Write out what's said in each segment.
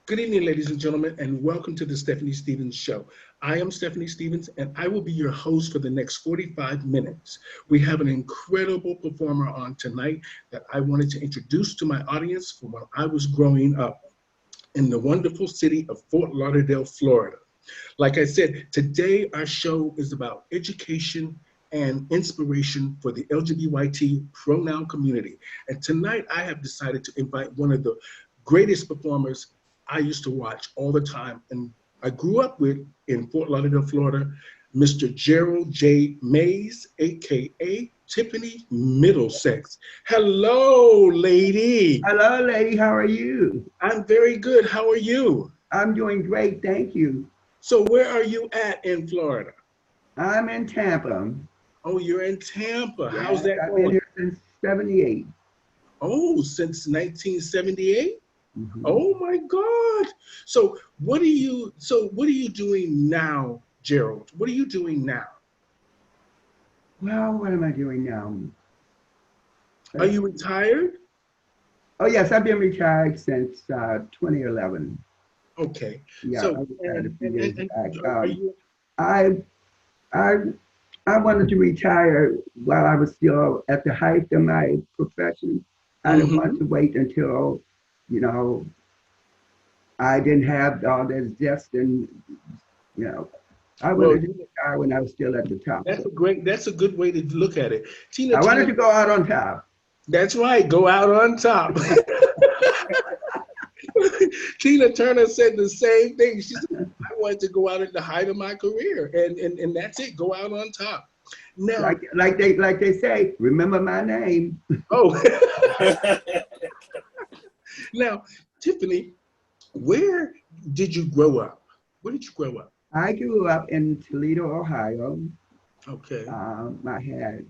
Good evening, ladies and gentlemen, and welcome to the Stephanie Stevens Show. I am Stephanie Stevens, and I will be your host for the next 45 minutes. We have an incredible performer on tonight that I wanted to introduce to my audience from when I was growing up in the wonderful city of Fort Lauderdale, Florida. Like I said, today our show is about education and inspiration for the LGBT pronoun community. And tonight I have decided to invite one of the greatest performers I used to watch all the time and I grew up with in Fort Lauderdale, Florida, Mr. Gerald J. Mays, aka Tiffany Middlesexx. Hello, lady. Hello, lady. How are you? I'm very good. How are you? I'm doing great. Thank you. So where are you at in Florida? I'm in Tampa. Oh, you're in Tampa. How's Yes, that I've been going? here since 78. Oh, since 1978? Hmm. Oh my God. So what are you doing now, Gerald? What are you doing now? Well, what am I doing now? Are Let's you see. retired? Oh, yes, I've been retired since 2011. Okay. Yeah, I So retired a few years and back. are you I, I, I wanted to retire while I was still at the height of my profession. I didn't want mm-hmm. to wait until, you know, I didn't have all this zest and, you know, I Well, wanted to retire when I was still at the top. So that's a good way to look at it. I Tina, wanted to go out on top. that's right. Go out on top. Tina Turner said the same thing. She said, I wanted to go out at the height of my career, and that's it. Go out on top. Now, Like they say, remember my name. oh, now, Tiffany, where did you grow up? Where did you grow up? I grew up in Toledo, Ohio. Okay. I had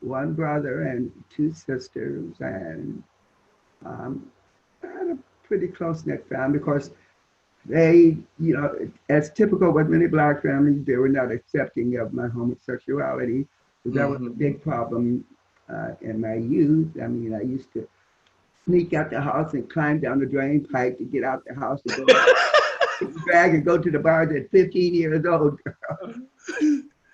one brother and two sisters, and um, I had a pretty close knit family because they, as typical with many black families, they were not accepting of my homosexuality. So that was a Hmm. big problem in my youth. I mean, I used to sneak out the house and climb down the drain pipe to get out the house and go drag and go to the bars at 15 years old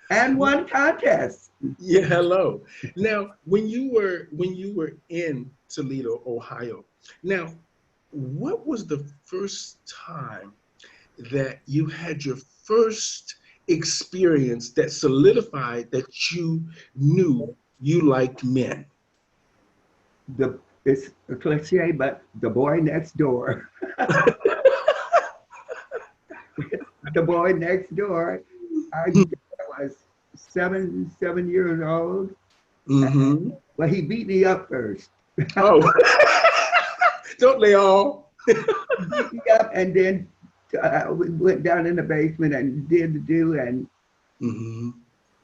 and won contests. Yeah, hello. Now, when you were in Toledo, Ohio, now, what was the first time that you had your first experience that solidified that you knew you liked men? It's a cliche, but the boy next door, the boy next door. I was 7 years old. Mm-hmm. Well, he beat me up first. Oh, don't they all? He beat me up, and then we went down in the basement and did the do, and Hmm.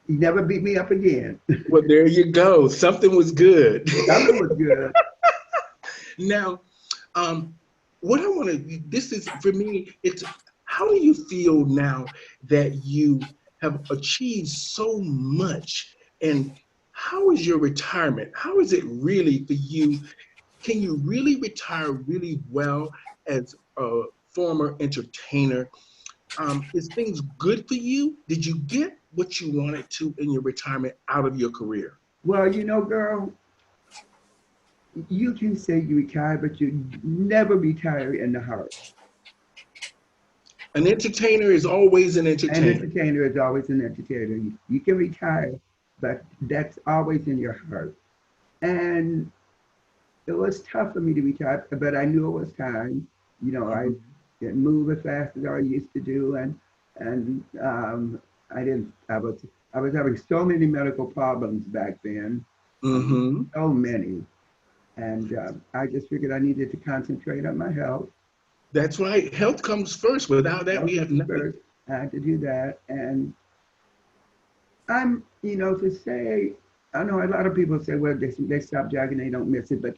he never beat me up again. Well, there you go. Something was good. Something was good. Now, um, what I want to, this is for me, it's how do you feel now that you have achieved so much? And how is your retirement? How is it really for you? Can you really retire really well as a former entertainer? Is things good for you? Did you get what you wanted to in your retirement out of your career? Well, girl, you can say you retire, but you never retire in the heart. An entertainer is always an An entertainer. entertainer is always an entertainer. You can retire, but that's always in your heart. And it was tough for me to retire, but I knew it was time. I Mhm. didn't move as fast as I used to do, and I didn't. I was having so many medical problems back then. I mean, Hmm. so many, and I just figured I needed to concentrate on my health. That's right. Health comes first. Without that, we Health have comes nothing. first. I had to do that, and to say, I know a lot of people say, well, they stop jogging, they don't miss it, but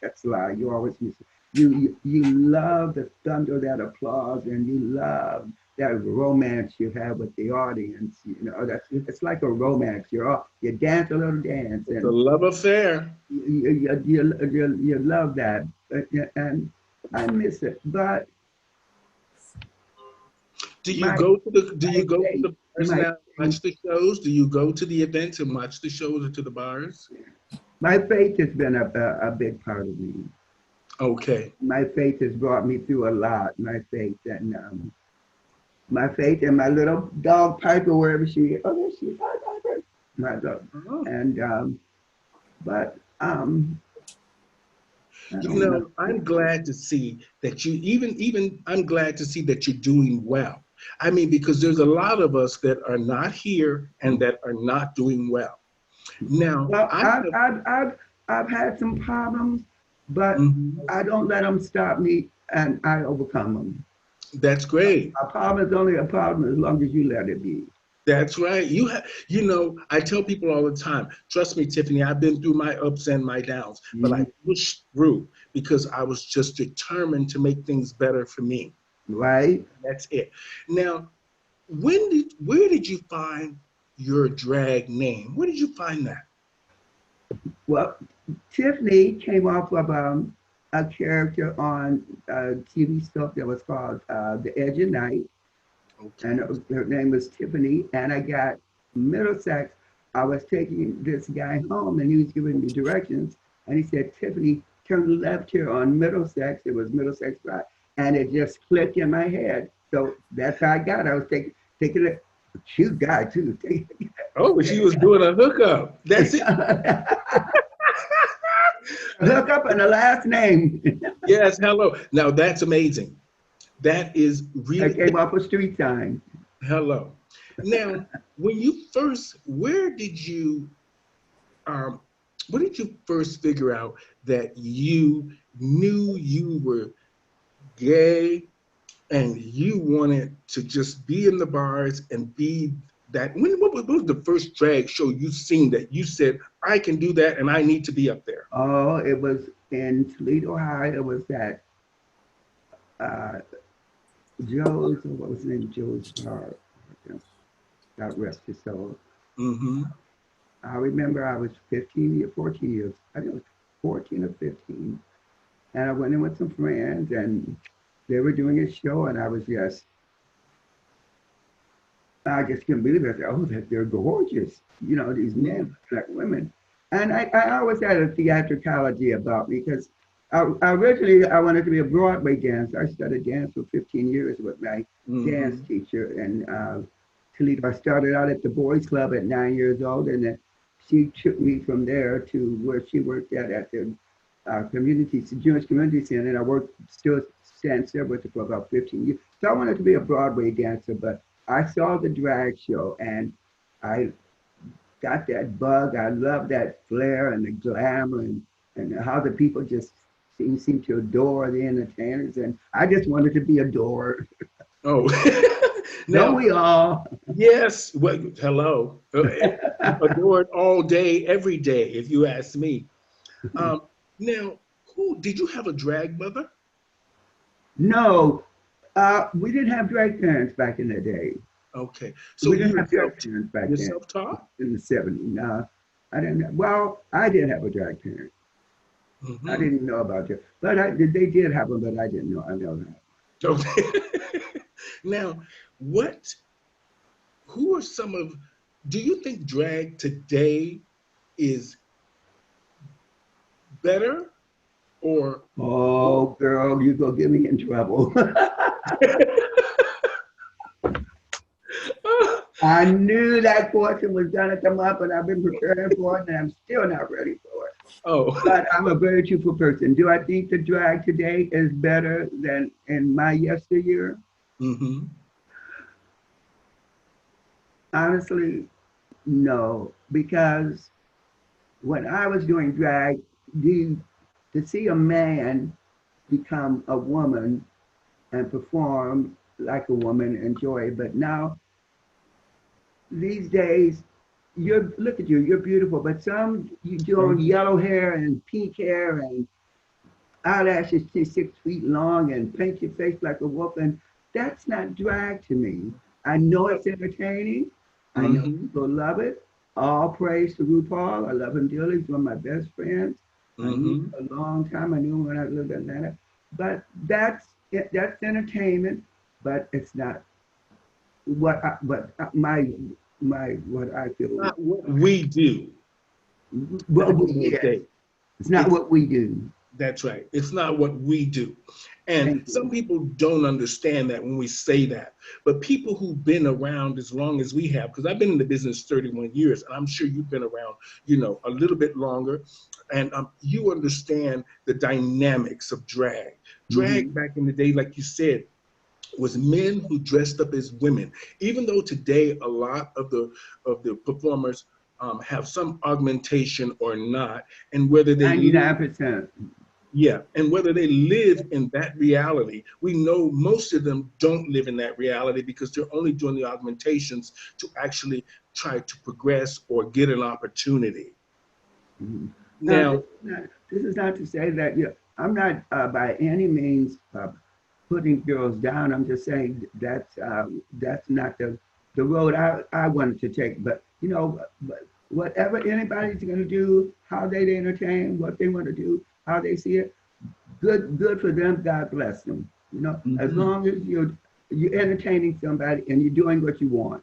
that's a lie. You always miss it. You love the thunder, that applause, and you love that romance you have with the audience. That's it's like a romance. You dance a little dance, It's a and love affair. you love that, and I miss it. But Do you My go to the my faith, bars my now, watch the shows? Do you go to the events and watch the shows or to the bars? my faith has been a big part of me. Okay. My faith has brought me through a lot. My faith and my little dog Piper, wherever she is. Oh, there she is. Hi, Piper. My dog. Oh. And but I You don't know. know, I'm glad to see that you even I'm glad to see that you're doing well. I mean, because there's a lot of us that are not here and that are not doing well. Now, Well, I have I've had some problems, but mhm, I don't let them stop me, and I overcome them. that's great. A problem is only a problem as long as you let it be. That's right. You know, I tell people all the time, trust me, Tiffany, I've been through my ups and my downs, but I Mhm. pushed through because I was just determined to make things better for me. Right? That's it. Now, where did you find your drag name? Where did you find that? Well, Tiffany came off of a character on TV stuff that was called The Edge of Night, and Okay. her name was Tiffany. And I got Middlesex. I was taking this guy home, and he was giving me directions, and he said, "Tiffany, turn left here on Middlesex." It was Middlesex Drive, and it just clicked in my head. So that's how I got it. I was taking it. Cute guy too. Oh, she was doing a hookup. That's it. Hook up and the last name. Yes, hello. Now that's amazing. That is I really came off a street sign. hello. Now, when you first, um, where did you first figure out that you knew you were gay and you wanted to just be in the bars and be that? What was the first drag show you seen that you said, I can do that and I need to be up there? Oh, it was in Toledo, Ohio. It was at uh, Joe's, what was the name? Joe's Bar. God rest his soul. Mm-hmm. I remember I was 14 years. I think it was 14 or 15. And I went in with some friends and they were doing a show and I just couldn't believe it. I said, oh, they're gorgeous. You know, these men look like women. And I always had a theatricality about me because originally I wanted to be a Broadway dancer. I studied dance for 15 years with my dance Mm-hmm. teacher in Toledo. I started out at the Boys Club at 9 years old, and then she took me from there to where she worked at the Jewish Community Center, and I worked still stands there with her for about 15 years. So I wanted to be a Broadway dancer, but I saw the drag show and I got that bug. I love that flair and the glamour and how the people just seem to adore the entertainers. And I just wanted to be adored. Oh, Don't now, we all? yes. Well, hello. Adored all day, every day, if you ask me. Um, now, who did you have a drag mother? No, we didn't have drag parents back in the day. Okay, so We you didn't were have drag parents back you're then self-taught. in the 70s. No, I didn't. Well, I did have a drag parent. I Hmm. didn't know about it, but they did have them, but I didn't know. I know that. Okay. Now, what? Who are some of? Do you think drag today is better or? Oh, girl, you go get me in trouble. I knew that question was gonna come up, and I've been preparing for it, and I'm still not ready for it. Oh. But I'm a very truthful person. Do I think the drag today is better than in my yesteryear? Hmm. Honestly, no, because when I was doing drag, the, to see a man become a woman and perform like a woman, enjoy it. But now, these days, look at you, you're beautiful, but some you doing Thank you. yellow hair and pink hair and eyelashes 6 feet long and paint your face like a wolf, and that's not drag to me. I know it's entertaining. I know Hmm. people love it. All praise to RuPaul. I love him dearly. He's one of my best friends. I knew him Hmm. for a long time. I knew him when I lived in Atlanta. But that's entertainment, but it's not. what I feel. Not what we do back Well, in those yes, days. it's not It's what we do. That's right. It's not what we do. And Thank some you. people don't understand that when we say that. But people who've been around as long as we have, because I've been in the business 31 years, and I'm sure you've been around, a little bit longer, and you understand the dynamics of drag. Drag Hmm. back in the day, like you said, was men who dressed up as women. Even though today a lot of the performers have some augmentation or not, and whether they live 99%. yeah, and whether they live in that reality, we know most of them don't live in that reality because they're only doing the augmentations to actually try to progress or get an opportunity. Mhm. Now, Now, this is not to say that I'm not by any means putting girls down. I'm just saying that's not the road I wanted to take. But but whatever anybody's going to do, how they entertain, what they want to do, how they see it, good for them. God bless them. As mhm. long as you're entertaining somebody and you're doing what you want.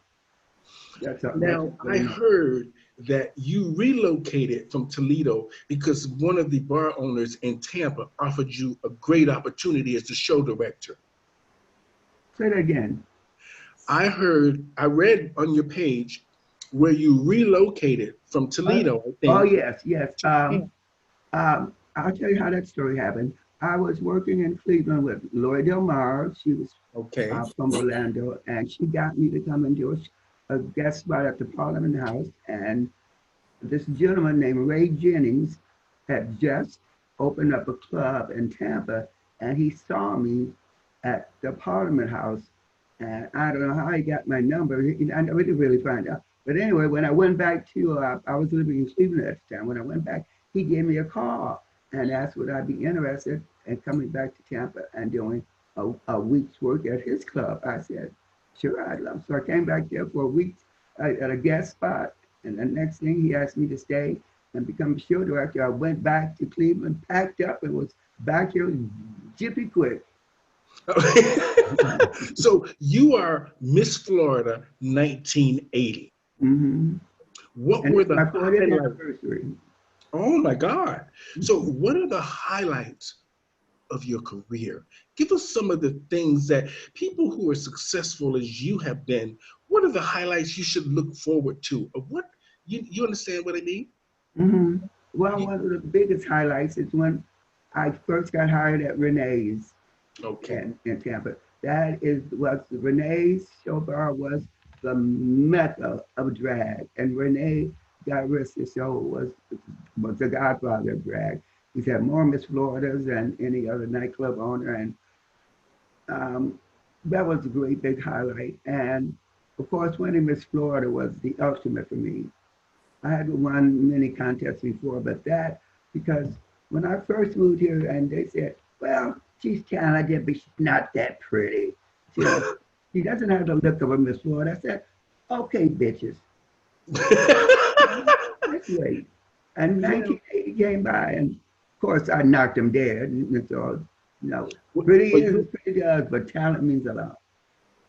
That's all. That's Now what I I mean. heard that you relocated from Toledo because one of the bar owners in Tampa offered you a great opportunity as the show director. Say that again. I read on your page where you relocated from Uh, Toledo, I oh think, yes, yes. to Tampa. I'll tell you how that story happened. I was working in Cleveland with Lori Del Mar. She was Okay. from Orlando, and she got me to come and do a guest spot at the Parliament House. And this gentleman named Ray Jennings had just opened up a club in Tampa, and he saw me at the Parliament House. And I don't know how he got my number. I never did really find out. But anyway, when I went back to, I was living in Cleveland at the time. When I went back, he gave me a call and asked would I be interested in coming back to Tampa and doing a week's work at his club. I said, sure, I'd love. So I came back there for a week at a guest spot. And the next thing he asked me to stay and become a show director. I went back to Cleveland, packed up, and was back here jiffy quick. So you are Miss Florida 1980. Hmm. What And were it's the my 40th highlights? anniversary. Oh my God. So what are the highlights of your career? Give us some of the things that people who are successful as you have been, what are the highlights you should look forward to? Of what you understand what I mean? Hmm. Well, You, one of the biggest highlights is when I first got hired at Renee's okay. in Tampa. That is what Renee's show bar was the mecca of drag. And Renee, God rest his soul, was the godfather of drag. He's had more Miss Floridas than any other nightclub owner. And um, that was a great big highlight. And of course, winning Miss Florida was the ultimate for me. I had won many contests before, but that because when I first moved here and they said, well, she's talented, but she's not that pretty. She, she doesn't have the look of a Miss Florida. I said, okay, bitches, let's wait. And Now, 1980 came by, and of course I knocked them dead. And so, pretty but is pretty does, but talent means a lot.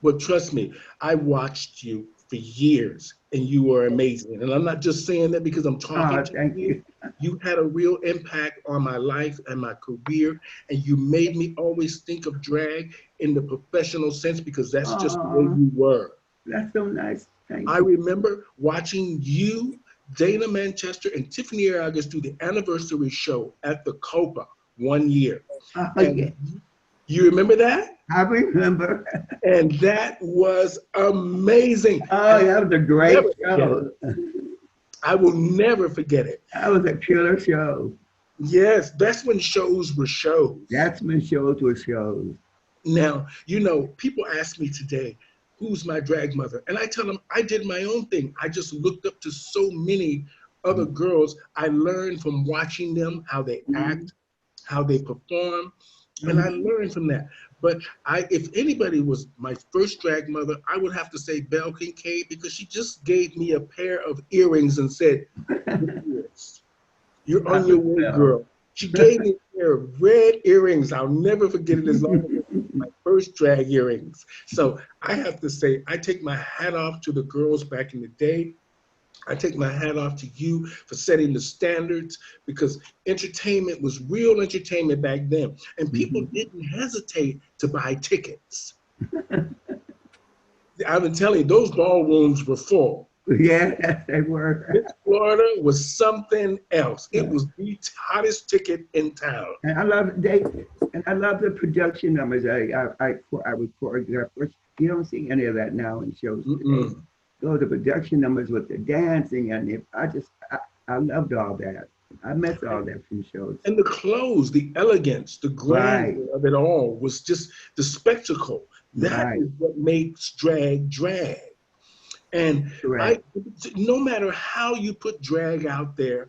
But trust me, I watched you for years and you are amazing. And I'm not just saying that because I'm talking Oh, to thank you. you. You had a real impact on my life and my career. And you made me always think of drag in the professional sense because that's just the way Oh, you were. that's so nice. I Thank you. remember watching you, Dana Manchester, and Tiffany Middlesexx do the anniversary show at the Copa one year. Oh, yeah. And you remember that? I remember. And that was amazing. Oh, And that was a never great forget it. show. I will never forget it. That was a killer show. Yes, that's when shows were shows. That's when shows were shows. Now, people ask me today, who's my drag mother? And I tell them I did my own thing. I just looked up to so many other girls. I learned from watching them, how they Mm-hmm. act, how they perform, and I Mm-hmm. learned from that. But if anybody was my first drag mother, I would have to say Belle Kincaid because she just gave me a pair of earrings and said, "Good ears. You're on Papa your way, Bell. girl." She gave me a pair of red earrings. I'll never forget it as long as my first drag earrings. So I have to say, I take my hat off to the girls back in the day. I take my hat off to you for setting the standards, because entertainment was real entertainment back then. And people didn't hesitate to buy tickets. I've been telling you, those ballrooms were full. Yeah, they were. Miss Florida was something else. It was the hottest ticket in town. And I love the production numbers. I would choreograph. Of course, you don't see any of that now in shows today. So the production numbers with the dancing, and I loved all that. I missed all that from shows. And the clothes, the elegance, the grandeur of it all was just the spectacle. That is what makes drag drag. And no matter how you put drag out there,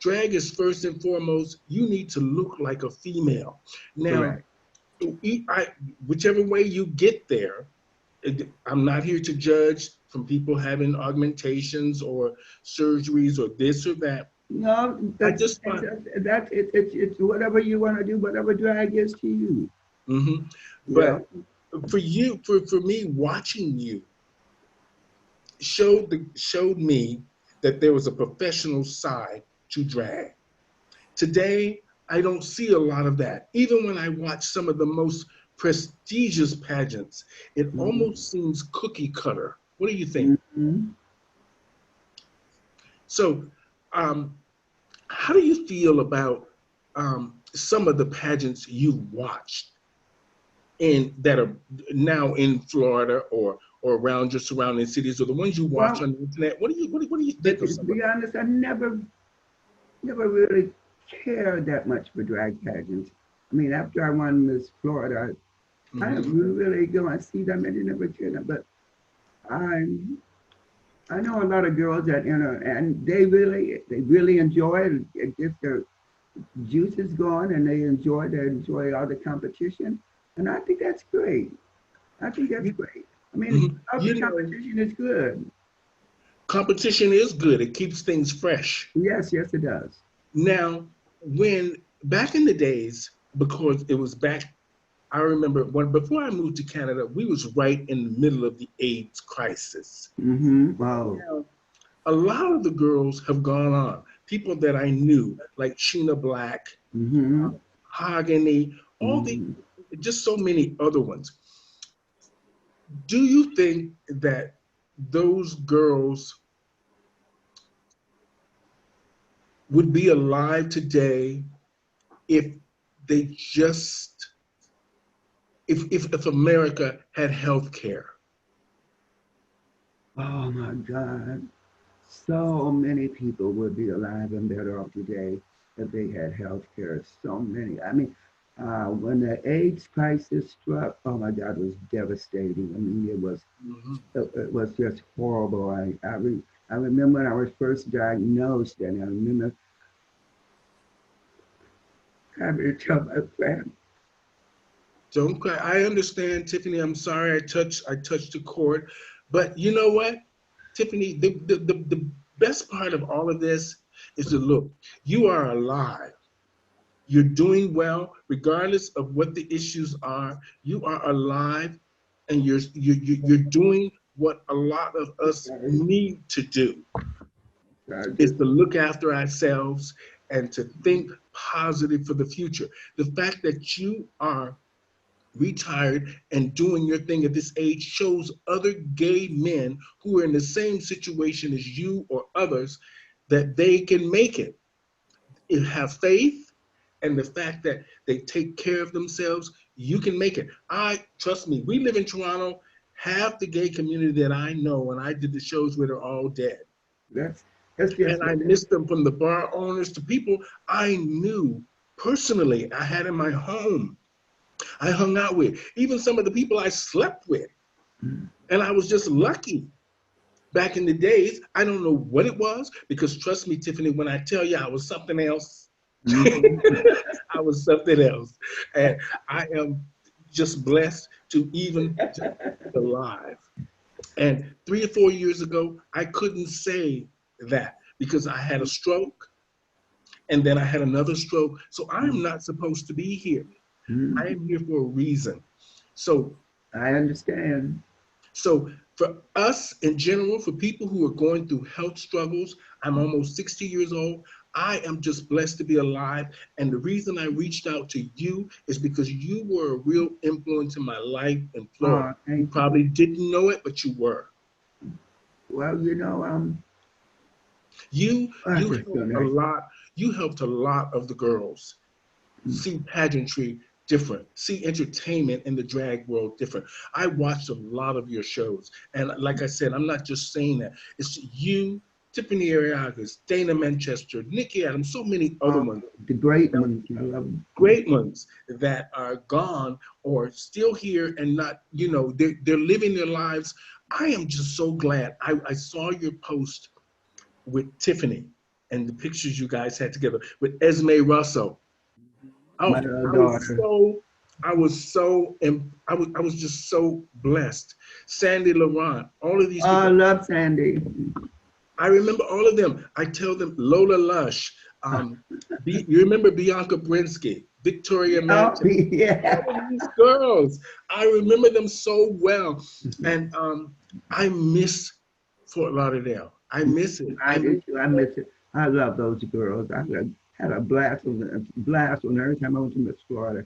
drag is first and foremost, you need to look like a female. Now, whichever way you get there, I'm not here to judge from people having augmentations or surgeries or this or that. No, it's whatever you want to do, whatever drag is to you. But for you, for me, watching you showed me that there was a professional side to drag. Today, I don't see a lot of that. Even when I watch some of the most prestigious pageants, it almost seems cookie cutter. What do you think? So, how do you feel about some of the pageants you watched that are now in Florida or around your surrounding cities, or the ones you watch on the internet? What do you think of some? To be honest, I never really cared that much for drag pageants. I mean, after I won Miss Florida, I didn't really go and see them. I didn't ever care them, but I know a lot of girls that enter, and they really enjoy it. It gets their juices going, and they enjoy all the competition, and I think that's great. I think that's great. I mean, competition is good. Competition is good. It keeps things fresh. Yes, it does. Now, when back in the days, because it was back, I remember before I moved to Canada, we was right in the middle of the AIDS crisis. Wow. Now, a lot of the girls have gone on. People that I knew, like Sheena Black, Hogany, just so many other ones. Do you think that those girls would be alive today if if America had health care? Oh my God. So many people would be alive and better off today if they had health care. So many. I mean, when the AIDS crisis struck, oh my God, it was devastating. I mean, it was just horrible. I remember when I was first diagnosed, and I remember having to tell my family. Don't cry. I understand, Tiffany. I'm sorry I touched the chord, but you know what, Tiffany? The best part of all of this is to look. You are alive. You're doing well, regardless of what the issues are. You are alive, and you're doing what a lot of us need to do, is to look after ourselves and to think positive for the future. The fact that you are retired and doing your thing at this age shows other gay men who are in the same situation as you or others that they can make it. You have faith, and the fact that they take care of themselves, you can make it. Trust me, we live in Toronto. Half the gay community that I know and I did the shows with are all dead. And I miss them, from the bar owners to people I knew personally, I had in my home, I hung out with, even some of the people I slept with. And I was just lucky. Back in the days, I don't know what it was, because trust me, Tiffany, when I tell you I was something else, I was something else. And I am just blessed to even be alive. And 3 or 4 years ago, I couldn't say that, because I had a stroke, and then I had another stroke. So I'm not supposed to be here. I am here for a reason. So I understand. So for us in general, for people who are going through health struggles, I'm almost 60 years old. I am just blessed to be alive. And the reason I reached out to you is because you were a real influence in my life in Florida. Oh, You thank you. probably didn't know it, but you were. Well, You that's so helped a nice. lot. You helped a lot of the girls see pageantry different, see entertainment in the drag world different. I watched a lot of your shows. And like I said, I'm not just saying that. It's you, Tiffany Ariagas, Dana Manchester, Nikki Adams, so many other Oh, ones, the great ones. I love them. great ones that are gone or still here and not, they're living their lives. I am just so glad. I saw your post with Tiffany and the pictures you guys had together with Esme Russell. My Oh, little daughter. I was just so blessed. Sandy Laurent, all of these Oh, I people, love Sandy. I remember all of them. I tell them Lola Lush, you remember Bianca Brinsky, Victoria Oh, Manton, all yeah. of these girls. I remember them so well. And I miss Fort Lauderdale. I miss it. I do too. I miss it. I love those girls. Had a blast on every time I went to Miss Florida.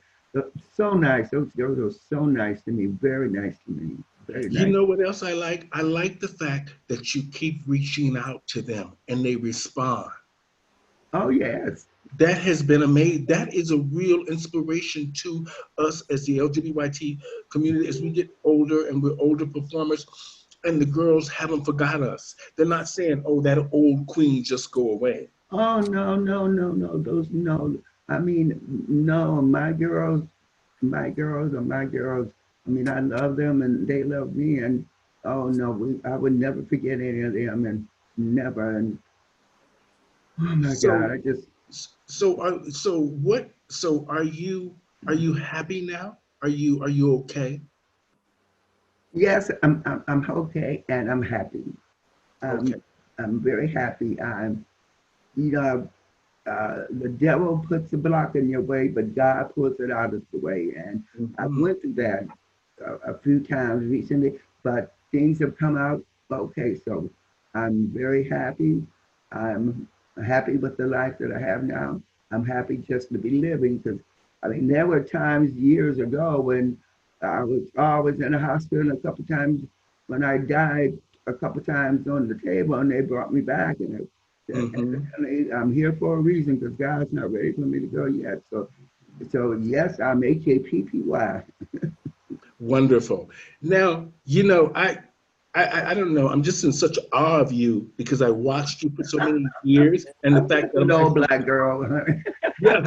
So nice. Those girls were so nice to me. Very nice to me. Very You nice. know what else I like? I like the fact that you keep reaching out to them and they respond. Oh yes. That has been amazing. That is a real inspiration to us as the LGBTQ community as we get older and we're older performers. And the girls haven't forgot us. They're not saying, "Oh, that old queen just go away." Oh no, no, no, no. Those no. I mean, no, my girls are my girls. I mean, I love them and they love me and oh no, I would never forget any of them and never and oh my God, So, I just so are you happy now? Are you okay? yes, I'm okay and I'm happy. Okay. I'm very happy. You know, the devil puts a block in your way, but God puts it out of the way. And I Mhm. went through that a few times recently, but things have come out okay. So I'm very happy. I'm happy with the life that I have now. I'm happy just to be living because I mean, there were times years ago when I was always in the hospital a couple times when I died a couple times on the table and they brought me back and Mhm. evidently I'm here for a reason because God's not ready for me to go yet. So yes, I'm HAPPY. Wonderful. Now, I don't know. I'm just in such awe of you because I watched you for so many years, and the I'm fact just that an I'm old actually, black girl. yeah.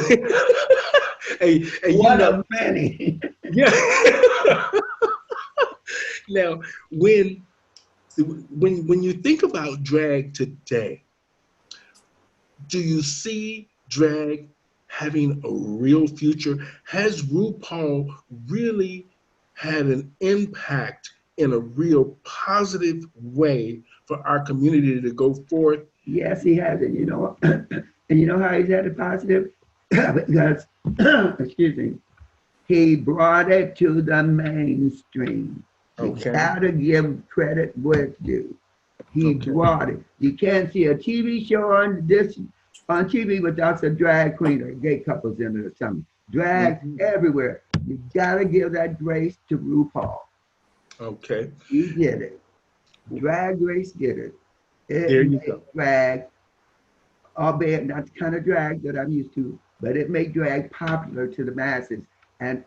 One of many. Yeah. Now, when when you think about drag today, do you see drag having a real future? Has RuPaul really had an impact in a real positive way for our community to go forth? Yes, he has it. You know, and you know how he's had a positive because, excuse me, he brought it to the mainstream. You Okay, gotta give credit where it's due. He okay. brought it. You can't see a TV show on TV without a drag queen or gay couples in it or something. Drag Mhm. everywhere. You gotta give that grace to RuPaul. Okay, He did it. Drag Race did it. It there you made go. drag, albeit not the kind of drag that I'm used to, but it made drag popular to the masses. And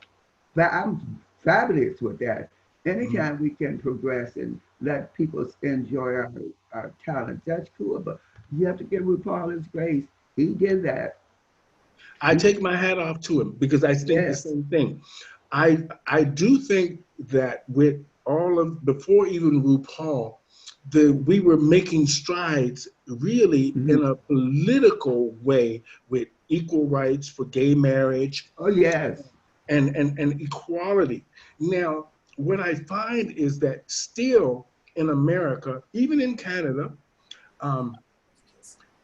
I'm fabulous with that. Mhm. Anytime we can progress and let people enjoy our talent, that's cool. But you have to give RuPaul his grace. He did that. I He, take my hat off to him because I think the yes. same thing. I do think that with all of before even RuPaul, we were making strides really in Mhm. a political way with equal rights for gay marriage Oh, yes. and equality. Now, what I find is that still in America, even in Canada, um,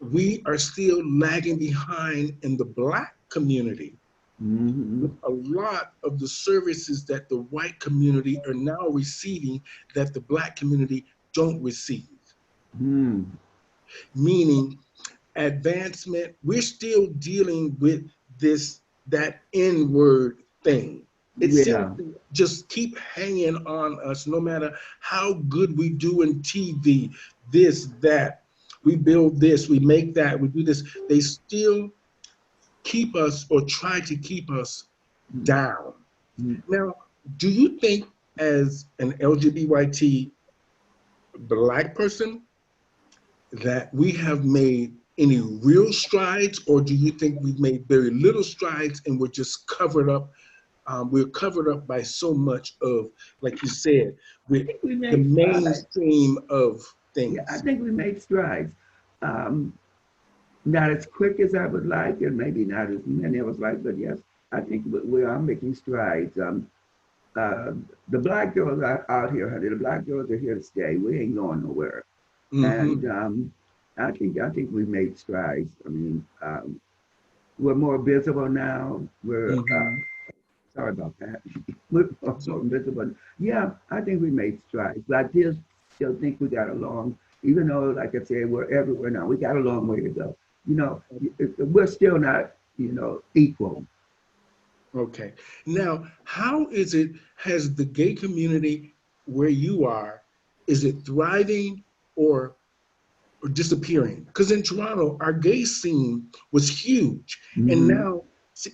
we are still lagging behind in the Black community. Mm-hmm. a lot of the services that the white community are now receiving that the black community don't receive. Mm. Meaning advancement, we're still dealing with that N-word thing. It seems Yeah. to just keep hanging on us no matter how good we do in TV, this, that. We build this, we make that, we do this. They still keep us or try to keep us down. Mm. Now, do you think as an LGBT black person that we have made any real strides, or do you think we've made very little strides and we're just covered up? We're covered up by so much of, like you said, I with think we the made strides. mainstream of Yeah, I things. think we made strides. Um, Not as quick as I would like, and maybe not as many I would like, but yes, I think we are making strides. Uh, the black girls are out here, honey. The black girls are here to stay. We ain't going nowhere. And Mm-hmm. I think we made strides. I mean, we're more visible now. We're Mm-hmm. sorry about that. We're more So, visible. Yeah, I think we made strides. But I did still think we got along, even though, like I said, we're everywhere now. We got a long way to go. You know, we're still not, equal. okay. Now, how is it, has the gay community where you are, is it thriving or disappearing? Because in Toronto, our gay scene was huge. And Hmm. now,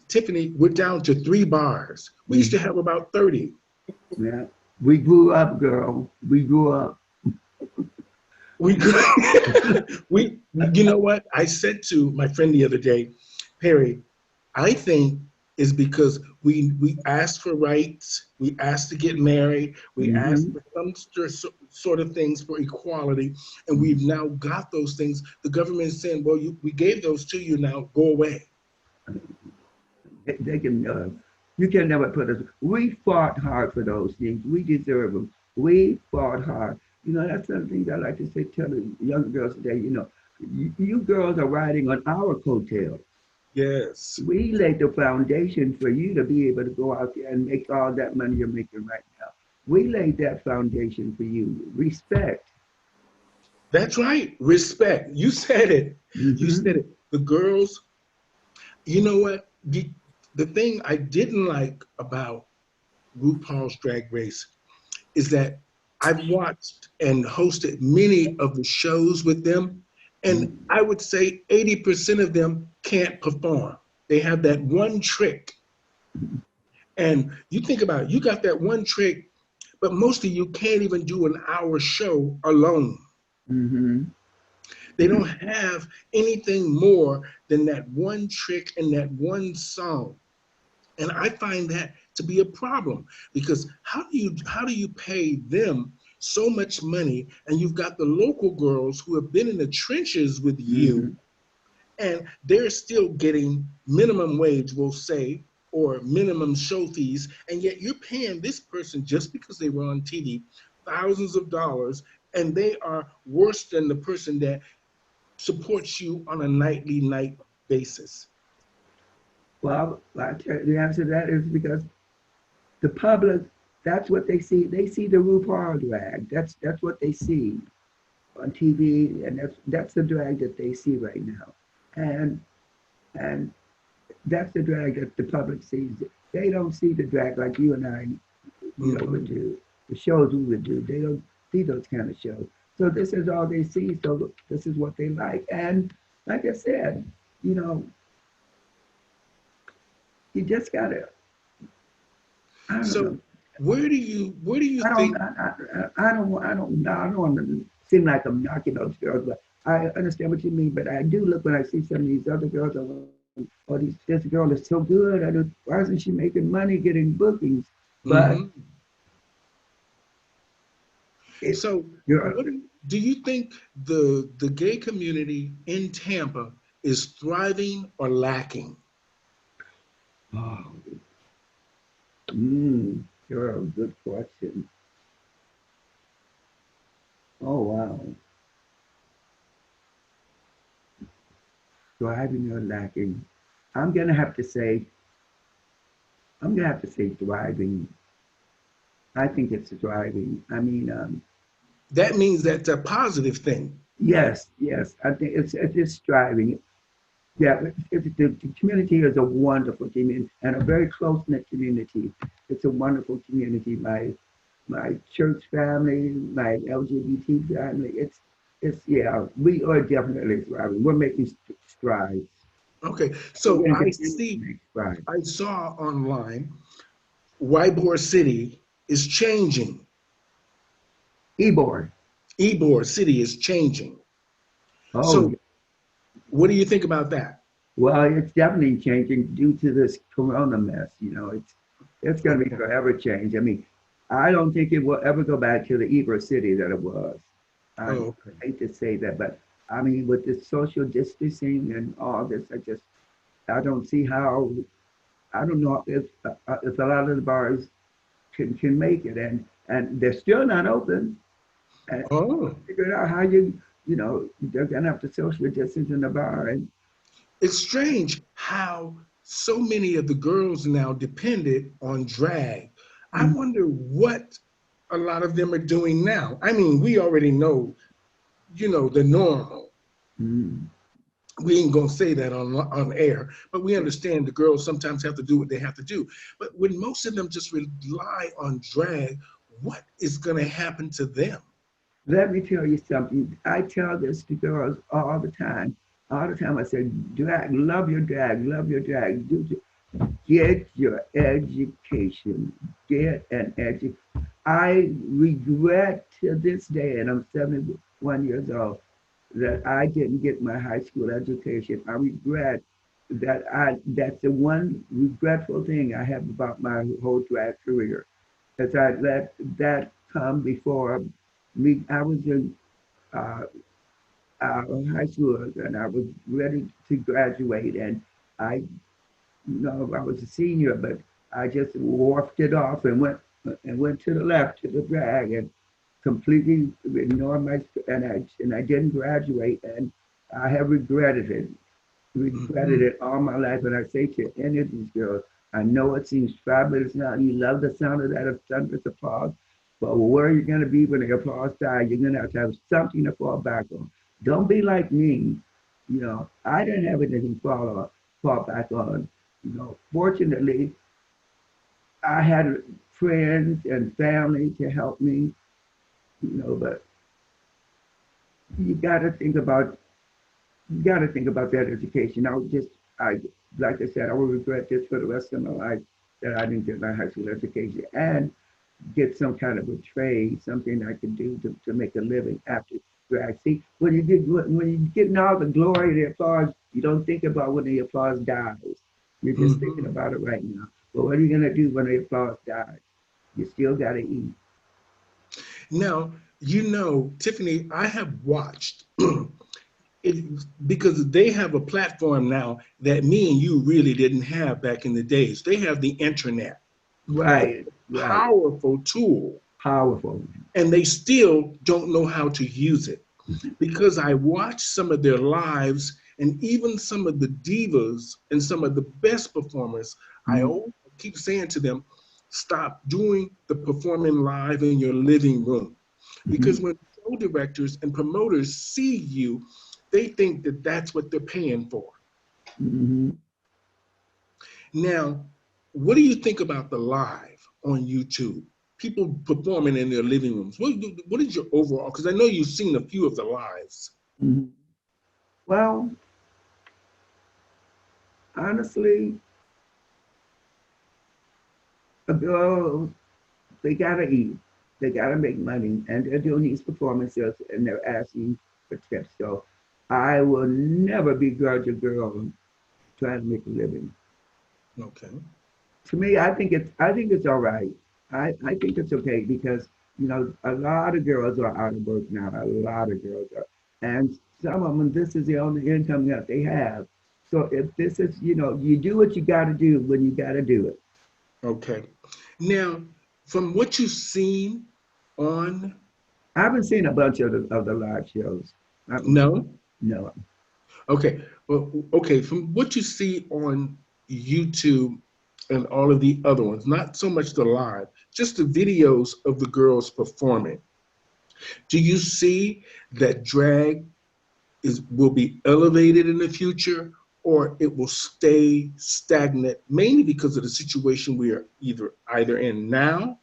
Tiffany, we're down to 3 bars. We used We, to have about 30. yeah, we grew up, girl. We grew up. We, you know what? I said to my friend the other day, Perry, I think is because we asked for rights, we asked to get married, we asked Hmm. for some sort of things for equality, and we've now got those things. The government is saying, well, we gave those to you, now go away. They can, you can never put us. We fought hard for those things. We deserve them. We fought hard. That's some things I like to say, tell the young girls today, you girls are riding on our coattails. Yes. We laid the foundation for you to be able to go out there and make all that money you're making right now. We laid that foundation for you. Respect. That's right. Respect. You said it. You said Hmm. it. The girls, you know what? The thing I didn't like about RuPaul's Drag Race is that I've watched and hosted many of the shows with them, and I would say 80% of them can't perform. They have that one trick. And you think about it, you got that one trick, but most of you can't even do an hour show alone. Hmm. They don't have anything more than that one trick and that one song. And I find that to be a problem because how do you pay them so much money and you've got the local girls who have been in the trenches with you Hmm. and they're still getting minimum wage, we'll say, or minimum show fees, and yet you're paying this person just because they were on TV thousands of dollars, and they are worse than the person that supports you on a nightly night basis. Well, I tell you, the answer to that is because the public, that's what they see. They see the RuPaul drag. That's what they see on TV, and that's the drag that they see right now, and and that's the drag that the public sees. They don't see the drag like you and I, would Mm-hmm. do. The shows we would do. They don't see those kind of shows. So this is all they see. So this is what they like. And like I said, you know, you just gotta. I don't So know. where do you I don't, think? I don't want to seem like I'm knocking those girls, but I understand what you mean. But I do look when I see some of these other girls, I'm like, oh, this girl is so good. Why isn't she making money getting bookings? But Mm-hmm. it, So you're, do you think the gay community in Tampa is thriving or lacking? oh, you're a good question. Oh, wow. Thriving or lacking? I'm going to have to say I'm gonna have to say thriving. I think it's thriving. I mean, That means that's a positive thing, right? yes, yes. I think it's thriving. Yeah, the community is a wonderful community and a very close knit community. It's a wonderful community. My church family, my LGBT family. It's yeah. We are definitely thriving. We're making strides. Okay, We're so going to continue to make strides. I saw online, Ybor City is changing. Ybor. Ybor City is changing. Oh, So what do you think about that? well, it's definitely changing due to this corona mess. You know, it's going to be Okay. forever change. I mean, I don't think it will ever go back to the Ybor City that it was. I Oh, okay. hate to say that, but I mean, with this social distancing and all this, I don't see how. I don't know if a lot of the bars can make it, and they're still not open. And Oh, figure out how you know they're gonna have to social distance in the bar, and it's strange how so many of the girls now depended on drag. I mm, wonder what a lot of them are doing now. I mean, we already know, the normal. mm, We ain't gonna say that on air, but we understand the girls sometimes have to do what they have to do. But when most of them just rely on drag, what is gonna happen to them? let me tell you something. I tell this to girls all the time. All the time I say, drag, love your drag, love your drag. Get your education. Get an education. I regret to this day, and I'm 71 years old, that I didn't get my high school education. I regret that's the one regretful thing I have about my whole drag career. As I let that come before me. I was in uh, high school and I was ready to graduate, and I I was a senior, but I just warped it off and went to the left to the drag and completely ignored my and I didn't graduate, and I have regretted Mhm. it all my life. And I say to any of these girls, I know it seems fabulous now. You love the sound of that thunderous applause, but where are you going to be when the applause dies? You're going to have something to fall back on. Don't be like me. You know, I didn't have anything to fall back on. You know, fortunately, I had friends and family to help me. You know, but you got to think about you got to think about that education. I, like I said, I will regret this for the rest of my life that I didn't get my high school education and get some kind of a trade, something I could do to make a living after grad. See, when you're getting all the glory, the applause, you don't think about when the applause dies. You're just thinking Mhm. about it right now. But what are you gonna do when the applause dies? You still gotta eat. Now, Tiffany, I have watched it because they have a platform now that me and you really didn't have back in the days. They have the internet, and Right, it's a right. powerful tool, Powerful. and they still don't know how to use it. Because I watched some of their lives and even some of the divas and some of the best performers, I Mm-hmm. always keep saying to them, stop doing the performing live in your living room. Because when show directors and promoters see you, they think that that's what they're paying for. Mm-hmm. Now, what do you think about the live on YouTube? People performing in their living rooms. What is your overall? Because I know you've seen a few of the lives. Mm-hmm. Well, honestly, a girl, they gotta eat. They gotta make money, and they're doing these performances, and they're asking for tips. So I will never begrudge a girl trying to make a living. Okay. To me, I think it's all right. I think it's okay because a lot of girls are out of work now. A lot of girls are, and some of them this is the only income that they have. So if this is you do what you got to do when you got to do it. Okay. Now, from what you've seen on, I haven't seen a bunch of the live shows. I haven't, no? no. Okay. Well, okay. From what you see on YouTube, and all of the other ones, not so much the live, just the videos of the girls performing. Do you see that drag will be elevated in the future, or it will stay stagnant, mainly because of the situation we are either in now,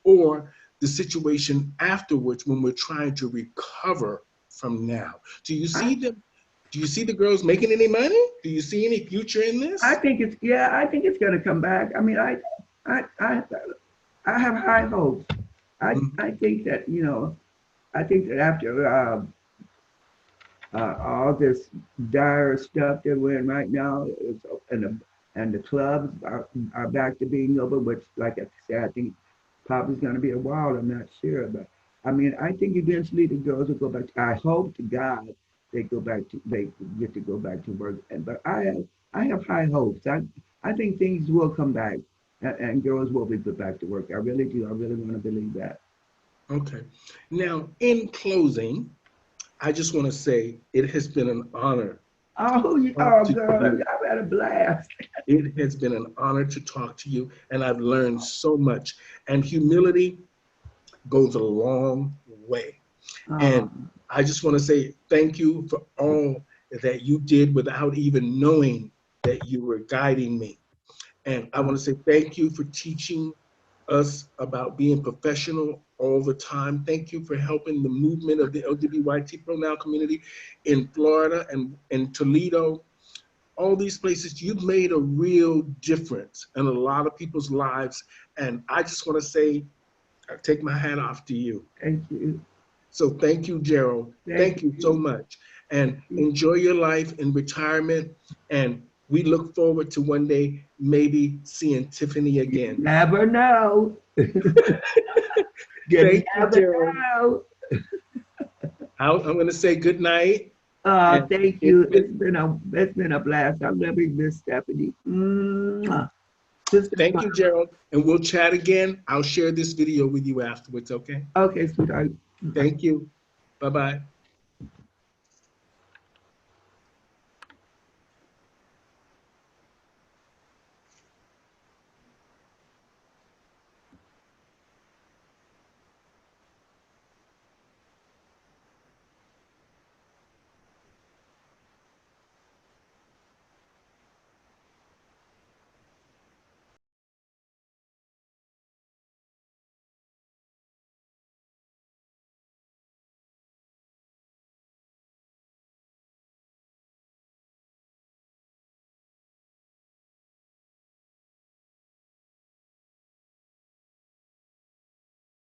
or the situation afterwards when we're trying to recover from now? Do you see them? Do you see the girls making any money? Do you see any future in this? I think it's yeah. I think it's going to come back. I mean, I, I, I have high hopes. I think that I think that after all this dire stuff that we're in right now, and the clubs are back to being open, which, like I said, I think probably is going to be a while. I'm not sure, but I mean, I think eventually the girls will go back. I hope to God they get to go back to work. But I have high hopes. I think things will come back, and girls will be put back to work. I really do. I really want to believe that. Okay. Now, in closing, I just want to say it has been an honor. Oh, girl, I've had a blast. It has been an honor to talk to you, and I've learned so much. And humility goes a long way. And I just want to say thank you for all that you did without even knowing that you were guiding me. And I want to say thank you for teaching us about being professional all the time. Thank you for helping the movement of the LGBTQ pronoun community in Florida and in Toledo. All these places, you've made a real difference in a lot of people's lives. And I just want to say, I take my hat off to you. Thank you. So thank you, Gerald. Thank you so much. And enjoy your life in retirement. And we look forward to one day maybe seeing Tiffany again. You never know. Thank you, Gerald. I'm going to say good night. Thank you. It's been a blast. I'm loving Miss Stephanie. Thank you, Gerald. And we'll chat again. I'll share this video with you afterwards, okay? Okay, sweetheart. Thank you. Bye-bye.